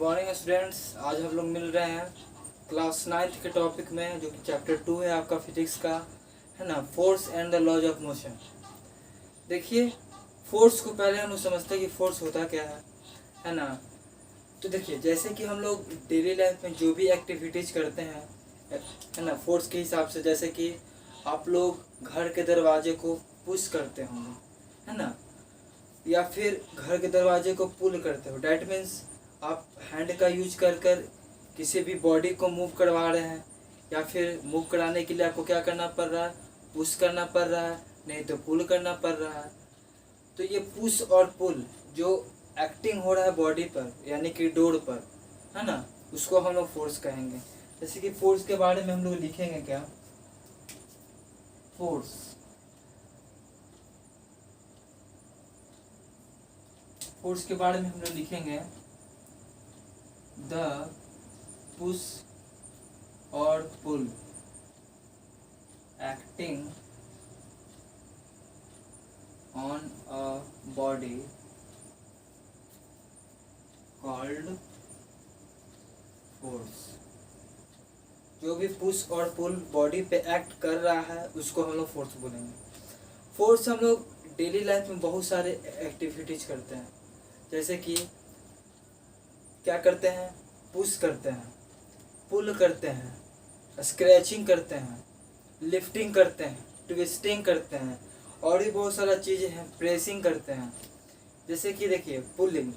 Morning students. आज हम लोग मिल रहे हैं क्लास 9th के टॉपिक में, जो कि चैप्टर 2 है आपका फिजिक्स का, है ना। Force and the laws of motion. देखिए, फोर्स को पहले हम लोग समझते हैं कि फोर्स होता क्या है ना। तो देखिए, जैसे कि हम लोग डेली लाइफ में जो भी एक्टिविटीज करते हैं, है ना, फोर्स के हिसाब से, जैसे कि आप लोग घर के दरवाजे को पुश करते होंगे, है ना, या फिर घर के दरवाजे को पुल करते हो। डैट मीन्स आप हैंड का यूज कर कर किसी भी बॉडी को मूव करवा रहे हैं, या फिर मूव कराने के लिए आपको क्या करना पड़ रहा है, पुश करना पड़ रहा है, नहीं तो पुल करना पड़ रहा है। तो ये पुश और पुल जो एक्टिंग हो रहा है बॉडी पर, यानी कि डोर पर, है ना, उसको हम लोग फोर्स कहेंगे। जैसे कि फोर्स के बारे में हम लोग लिखेंगे क्या, फोर्स फोर्स के बारे में हम लोग लिखेंगे द पुश और pull acting on a body called force. जो भी पुश और पुल बॉडी पे एक्ट कर रहा है उसको हम लोग फोर्स बोलेंगे। फोर्स हम लोग डेली लाइफ में बहुत सारे एक्टिविटीज करते हैं। जैसे कि क्या करते हैं, पुश करते हैं, पुल करते हैं, स्क्रैचिंग करते हैं, लिफ्टिंग करते हैं, ट्विस्टिंग करते हैं, और भी बहुत सारा चीज़ें हैं, प्रेसिंग करते हैं। जैसे कि देखिए, पुलिंग,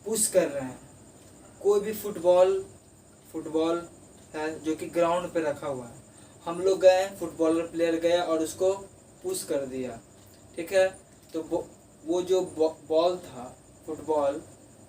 पुश कर रहे हैं। कोई भी फुटबॉल है जो कि ग्राउंड पे रखा हुआ है, हम लोग गए, फुटबॉलर प्लेयर गया और उसको पुश कर दिया, ठीक है। तो वो जो बॉल था, फुटबॉल,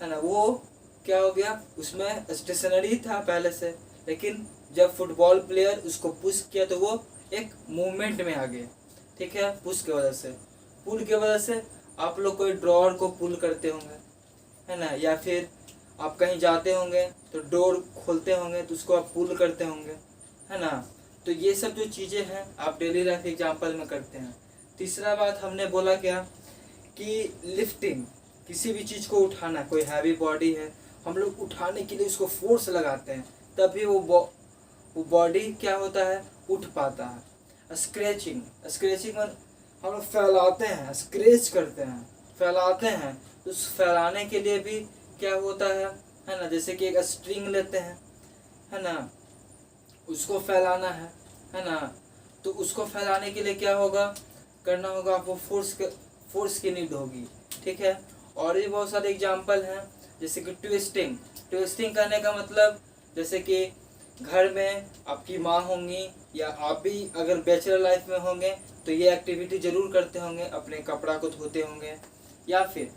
है ना, वो क्या हो गया, उसमें स्टेशनरी था पहले से, लेकिन जब फुटबॉल प्लेयर उसको पुश किया तो वो एक मूवमेंट में आ गया, ठीक है, पुश की वजह से। पुल की वजह से आप लोग कोई ड्रॉअर को पुल करते होंगे, है ना, या फिर आप कहीं जाते होंगे तो डोर खोलते होंगे तो उसको आप पुल करते होंगे, है ना। तो ये सब जो चीज़ें हैं आप डेली लाइफ एग्जाम्पल में करते हैं। तीसरा बात हमने बोला क्या, कि लिफ्टिंग, किसी भी चीज़ को उठाना, कोई हैवी बॉडी है, हम लोग उठाने के लिए उसको फोर्स लगाते हैं, तभी वो बॉडी क्या होता है, उठ पाता है। स्क्रैचिंग में हम लोग फैलाते हैं, स्क्रैच करते हैं, फैलाते हैं। तो उस फैलाने के लिए भी क्या होता है ना, जैसे कि एक स्ट्रिंग लेते हैं, है ना, उसको फैलाना है ना। तो उसको फैलाने के लिए क्या होगा, करना होगा आपको, फोर्स की नीड होगी, ठीक है। और भी बहुत सारे एग्जांपल हैं, जैसे कि ट्विस्टिंग करने का मतलब, जैसे कि घर में आपकी माँ होंगी, या आप भी अगर बैचलर लाइफ में होंगे तो ये एक्टिविटी जरूर करते होंगे, अपने कपड़ा को धोते होंगे, या फिर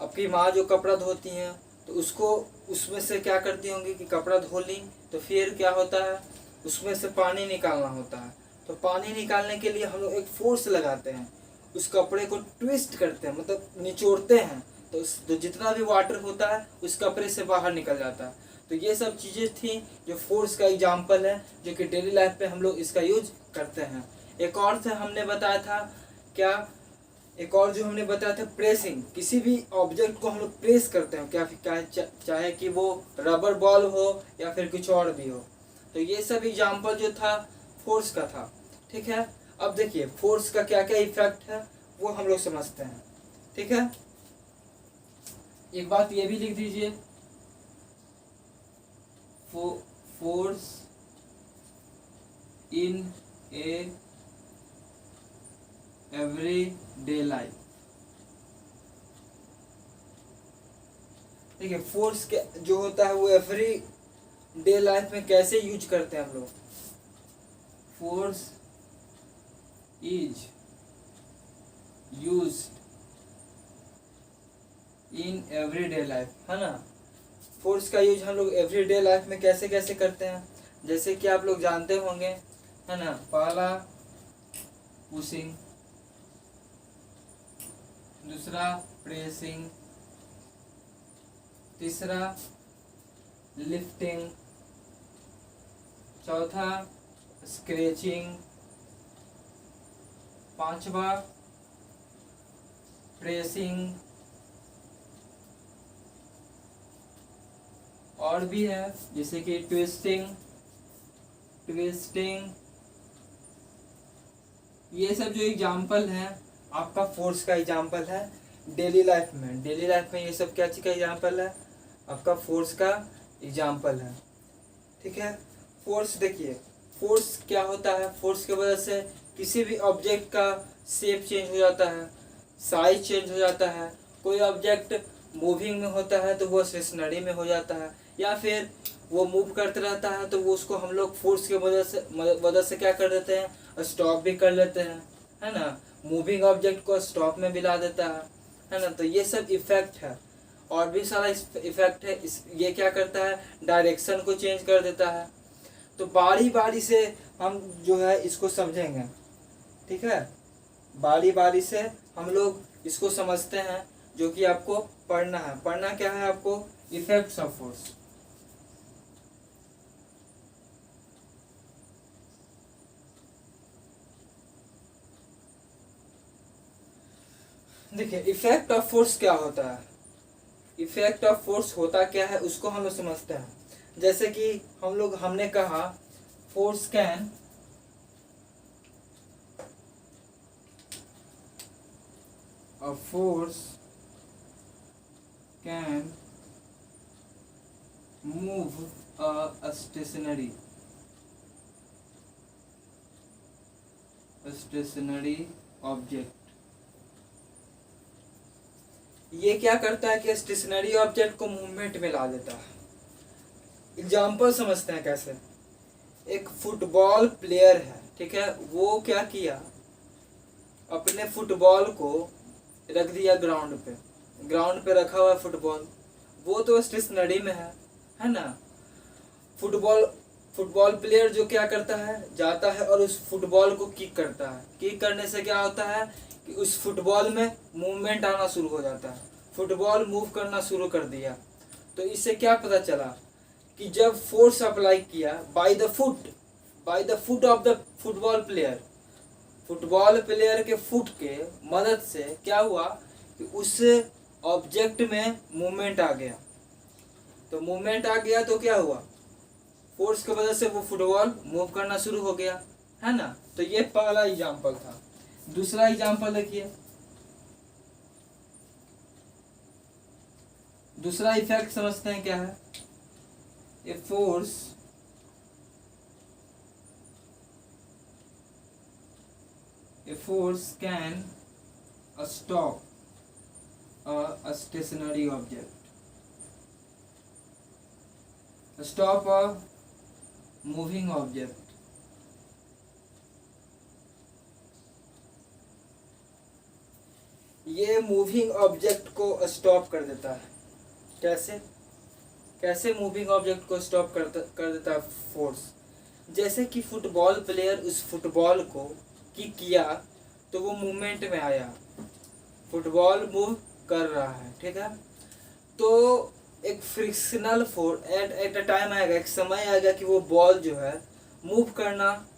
आपकी माँ जो कपड़ा धोती हैं तो उसको, उसमें से क्या करती होंगी कि कपड़ा धो ली, तो फिर क्या होता है, उसमें से पानी निकालना होता है। तो पानी निकालने के लिए हम लोग एक फोर्स लगाते हैं, उस कपड़े को ट्विस्ट करते हैं, मतलब निचोड़ते हैं, तो जितना भी वाटर होता है उस कपड़े से बाहर निकल जाता है। तो ये सब चीज़ें थी जो फोर्स का एग्जाम्पल है, जो कि डेली लाइफ पे हम लोग इसका यूज करते हैं। एक और से हमने बताया था क्या, एक और जो हमने बताया था प्रेसिंग, किसी भी ऑब्जेक्ट को हम लोग प्रेस करते हैं, क्या चाहे कि वो रबर बॉल हो या फिर कुछ और भी हो। तो ये सब एग्जाम्पल जो था फोर्स का था, ठीक है। अब देखिए, फोर्स का क्या क्या इफेक्ट है वो हम लोग समझते हैं, ठीक है। एक बात ये भी लिख दीजिए, force in A everyday life. देखिए, फोर्स के जो होता है वो एवरी डे लाइफ में कैसे यूज करते हैं हम लोग। Force is used in everyday life, है ना। फोर्स का यूज हम लोग एवरीडे लाइफ में कैसे कैसे करते हैं, जैसे कि आप लोग जानते होंगे, है ना। पहला पुशिंग, दूसरा प्रेसिंग, तीसरा लिफ्टिंग, चौथा स्क्रैचिंग, पांचवा प्रेसिंग, और भी है जैसे कि ट्विस्टिंग, ये सब जो एग्जाम्पल है आपका फोर्स का एग्जाम्पल है डेली लाइफ में। डेली लाइफ में ये सब क्या चीज़ का एग्जाम्पल है? आपका फोर्स का एग्जाम्पल है। ठीक है, फोर्स देखिए, फोर्स क्या होता है? फोर्स की वजह से किसी भी ऑब्जेक्ट का शेप चेंज हो जाता है, साइज चेंज हो जाता है। कोई ऑब्जेक्ट मूविंग में होता है तो वो स्टेशनरी में हो जाता है, या फिर वो मूव करते रहता है तो वो उसको हम लोग फोर्स की वजह से क्या कर देते हैं? स्टॉप भी कर लेते हैं, है ना। मूविंग ऑब्जेक्ट को स्टॉप में भी ला देता है ना। तो ये सब इफेक्ट है, और भी सारा इफेक्ट है। ये क्या करता है? डायरेक्शन को चेंज कर देता है। तो बारी बारी से हम जो है इसको समझेंगे। ठीक है, बारी बारी से हम लोग इसको समझते हैं, जो कि आपको पढ़ना है। पढ़ना क्या है आपको? Effects of force. देखिए, इफेक्ट ऑफ फोर्स क्या होता है? इफेक्ट ऑफ फोर्स होता क्या है उसको हम लोग समझते हैं। जैसे कि हमने कहा force can move a stationary object. ये क्या करता है कि स्टेशनरी ऑब्जेक्ट को मूवमेंट में ला देता है। एग्जाम्पल समझते हैं कैसे। एक फुटबॉल प्लेयर है, ठीक है, वो क्या किया? अपने फुटबॉल को रख दिया ग्राउंड पे रखा हुआ फुटबॉल, वो तो स्टेशनरी में है ना। फुटबॉल प्लेयर जो क्या करता है? जाता है और उस फुटबॉल को किक करता है। किक करने से क्या होता है कि उस फुटबॉल में मूवमेंट आना शुरू हो जाता है, फुटबॉल मूव करना शुरू कर दिया। तो इससे क्या पता चला कि जब फोर्स अप्लाई किया by the foot of the football player के फुट के मदद से क्या हुआ कि उस ऑब्जेक्ट में मूवमेंट आ गया। तो मूवमेंट आ गया तो क्या हुआ? फोर्स की वजह से वो फुटबॉल मूव करना शुरू हो गया, है ना। तो ये पहला एग्जांपल था। दूसरा एग्जांपल देखिए, दूसरा इफेक्ट समझते हैं क्या है। A force can stop a stationary object, stop a moving object। ये मूविंग ऑब्जेक्ट को स्टॉप कर देता है। कैसे मूविंग ऑब्जेक्ट को स्टॉप कर देता है फोर्स? जैसे कि फुटबॉल प्लेयर उस फुटबॉल को किक किया तो वो मूवमेंट में आया, फुटबॉल मूव कर रहा है, ठीक है। तो एक frictional force at a time आएगा, एक समय आएगा कि वो बॉल जो है मूव करना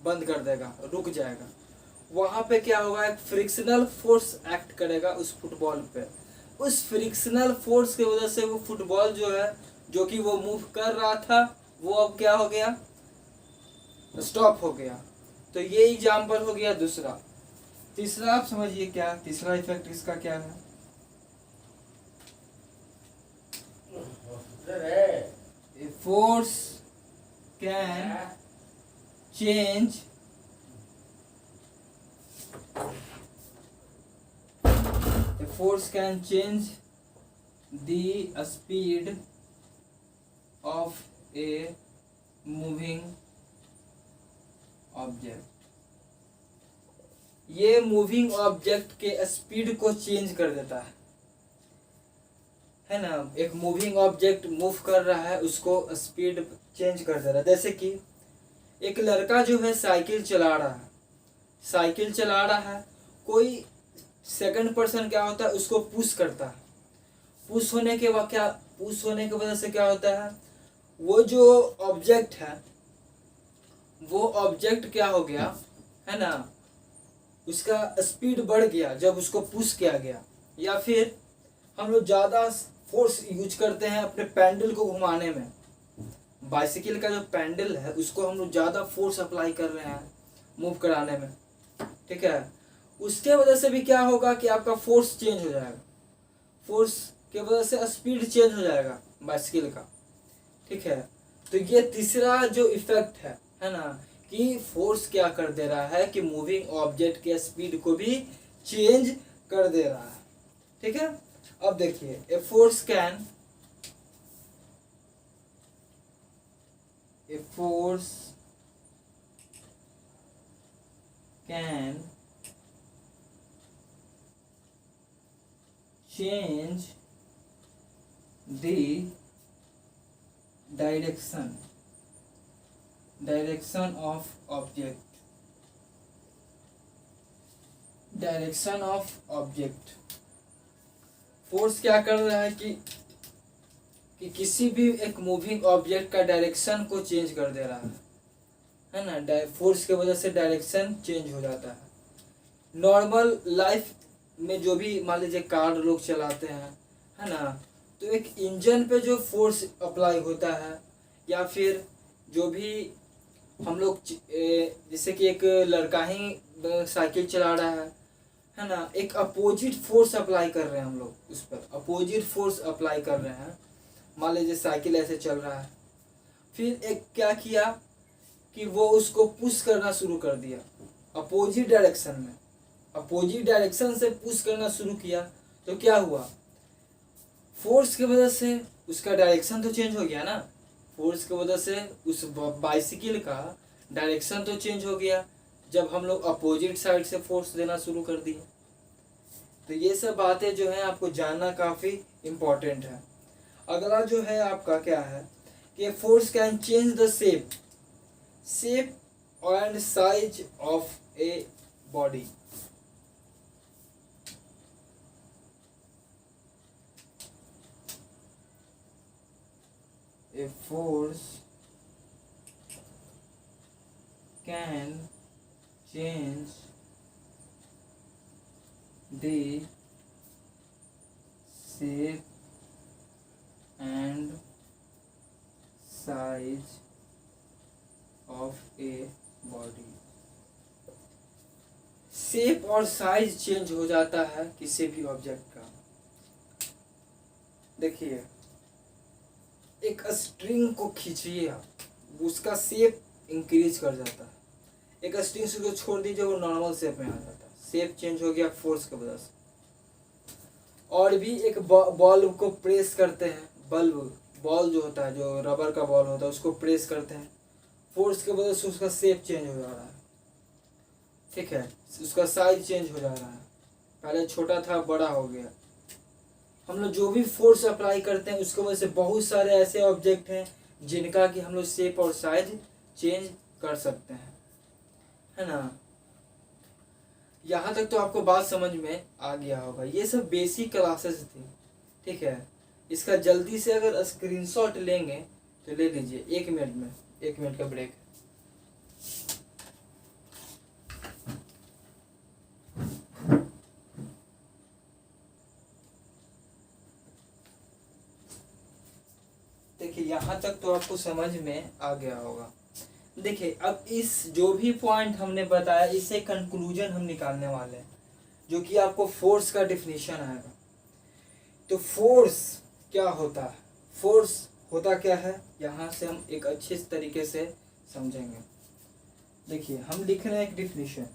बंद कर देगा, रुक जाएगा। वहां पे क्या होगा? एक फ्रिक्शनल फोर्स एक्ट करेगा उस फुटबॉल पे। उस फ्रिक्शनल फोर्स की वजह से वो फुटबॉल जो है, जो कि वो मूव कर रहा था, वो अब क्या हो गया? स्टॉप हो गया। तो ये एग्जाम्पल हो गया दूसरा। तीसरा आप समझिए क्या तीसरा इफेक्ट इसका क्या है। A force can change the speed of a moving object। ये मूविंग ऑब्जेक्ट के स्पीड को चेंज कर देता है ना। एक मूविंग ऑब्जेक्ट मूव कर रहा है, उसको स्पीड चेंज कर दे रहा है। जैसे कि एक लड़का जो है साइकिल चला रहा है, कोई सेकंड पर्सन क्या होता है? उसको पुश करता है। पुश होने की वजह से क्या होता है? वो जो ऑब्जेक्ट है, वो ऑब्जेक्ट क्या हो गया, है ना, उसका स्पीड बढ़ गया जब उसको पुश किया गया। या फिर हम लोग ज़्यादा फोर्स यूज करते हैं अपने पैडल को घुमाने में। बाइसिकल का जो पैडल है उसको हम लोग ज़्यादा फोर्स अप्लाई कर रहे हैं मूव कराने में, ठीक है। उसके वजह से भी क्या होगा कि आपका फोर्स चेंज हो जाएगा, फोर्स के वजह से स्पीड चेंज हो जाएगा बाइसिकल का, ठीक है। तो ये तीसरा जो इफेक्ट है ना, कि फोर्स क्या कर दे रहा है कि मूविंग ऑब्जेक्ट के स्पीड को भी चेंज कर दे रहा है, ठीक है। अब देखिए a force can change the direction of object। Force क्या कर रहा है कि किसी भी एक मूविंग ऑब्जेक्ट का डायरेक्शन को चेंज कर दे रहा है ना। फोर्स की वजह से डायरेक्शन चेंज हो जाता है। नॉर्मल लाइफ में जो भी मान लीजिए कार लोग चलाते हैं, है ना, तो एक इंजन पे जो फोर्स अप्लाई होता है, या फिर जो भी हम लोग जैसे कि एक लड़का ही साइकिल चला रहा है ना, एक अपोजिट फोर्स अप्लाई कर रहे हैं हम लोग, उस पर अपोजिट फोर्स अप्लाई कर रहे हैं। मान लीजिए साइकिल ऐसे चल रहा है, फिर एक क्या किया कि वो उसको पुश करना शुरू कर दिया अपोजिट डायरेक्शन में, अपोजिट डायरेक्शन से पुश करना शुरू किया, तो क्या हुआ, फोर्स की वजह से उसका डायरेक्शन तो चेंज हो गया ना। फोर्स की वजह से उस बाइसिकल का डायरेक्शन तो चेंज हो गया जब हम लोग अपोजिट साइड से फोर्स देना शुरू कर दिए। तो ये सब बातें जो है आपको जानना काफ़ी इम्पोर्टेंट है। अगला जो है आपका क्या है कि force can change the shape and size of a body. A force can change the shape and size of a body। Shape और साइज चेंज हो जाता है किसी भी ऑब्जेक्ट का। देखिए एक स्ट्रिंग को खींचिए आप, उसका शेप इंक्रीज कर जाता है। एक स्ट्रिंग से जो छोड़ दीजिए वो नॉर्मल शेप में आ जाता है, शेप चेंज हो गया फोर्स की वजह से। और भी एक बॉल को प्रेस करते हैं, बॉल जो होता है, जो रबर का बॉल होता है, उसको प्रेस करते हैं, फोर्स की वजह से उसका शेप चेंज हो जा रहा है, ठीक है, उसका साइज चेंज हो जा रहा है, पहले छोटा था बड़ा हो गया। हम लोग जो भी फोर्स अप्लाई करते हैं उसकी वजह से बहुत सारे ऐसे ऑब्जेक्ट हैं जिनका कि हम लोग शेप और साइज चेंज कर सकते हैं, है ना। यहाँ तक तो आपको बात समझ में आ गया होगा। ये सब बेसिक क्लासेस थी, ठीक है। इसका जल्दी से अगर स्क्रीनशॉट लेंगे तो ले लीजिए, 1 मिनट में, 1 मिनट का ब्रेक। देखिए यहाँ तक तो आपको समझ में आ गया होगा। देखिए अब इस जो भी पॉइंट हमने बताया इससे कंक्लूजन हम निकालने वाले हैं, जो कि आपको फोर्स का डिफिनीशन आएगा। तो फोर्स क्या होता है, फोर्स होता क्या है, यहाँ से हम एक अच्छे तरीके से समझेंगे। देखिए हम लिख रहे हैं एक डिफिनीशन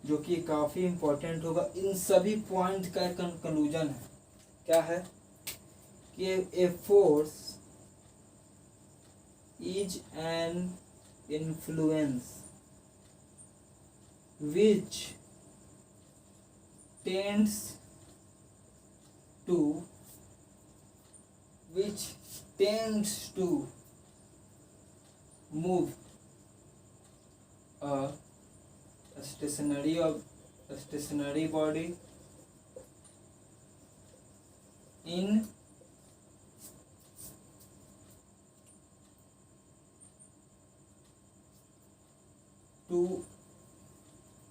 जो कि काफ़ी इम्पोर्टेंट होगा, इन सभी पॉइंट का कंक्लूजन है। क्या है कि a force is an influence which tends to move a stationary body in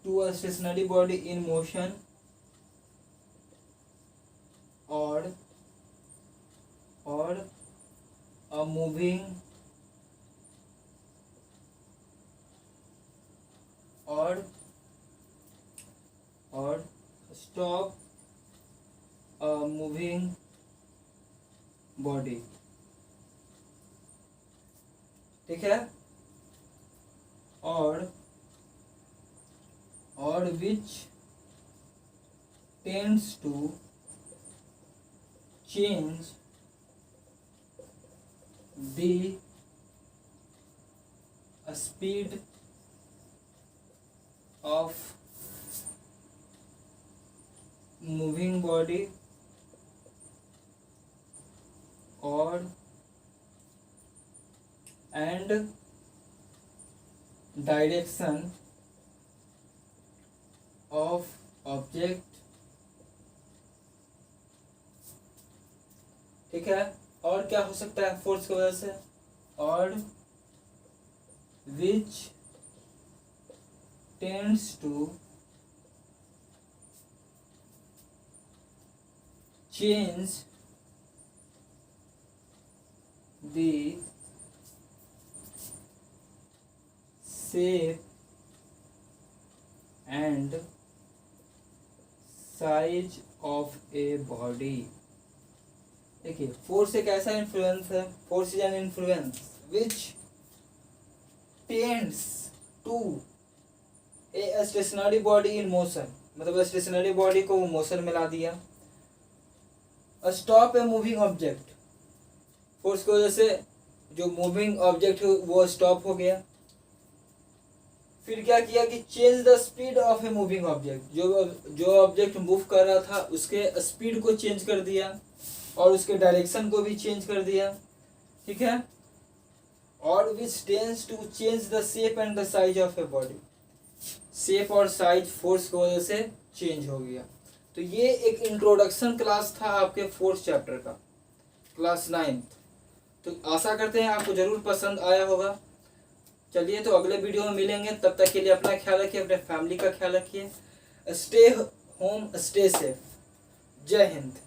to a stationary body in motion or moving और स्टॉप अ मूविंग बॉडी। ठीक है, और which tends to change the speed of moving body or and direction of object। ठीक है, और क्या हो सकता है फोर्स की वजह से, और which tends to change the shape and size of a body. देखिए, फोर्स एक ऐसा इन्फ्लुएंस है, force is an influence which tends to a stationary body in motion, मतलब स्टेशनरी बॉडी को वो मोशन में ला दिया। Stop a moving object, force की वजह से जो मूविंग ऑब्जेक्ट है वो स्टॉप हो गया। फिर क्या किया कि change the speed of A moving object, जो ऑब्जेक्ट मूव कर रहा था उसके स्पीड को चेंज कर दिया और उसके डायरेक्शन को भी चेंज कर दिया। ठीक है, और which tends to change the shape and the size of a body, shape और साइज फोर्स की वजह से चेंज हो गया। तो ये एक इंट्रोडक्शन क्लास था आपके फोर्थ चैप्टर का, क्लास 9th। तो आशा करते हैं आपको जरूर पसंद आया होगा। चलिए, तो अगले वीडियो में मिलेंगे, तब तक के लिए अपना ख्याल रखिए, अपने फैमिली का ख्याल रखिए। Stay home, stay safe. जय हिंद।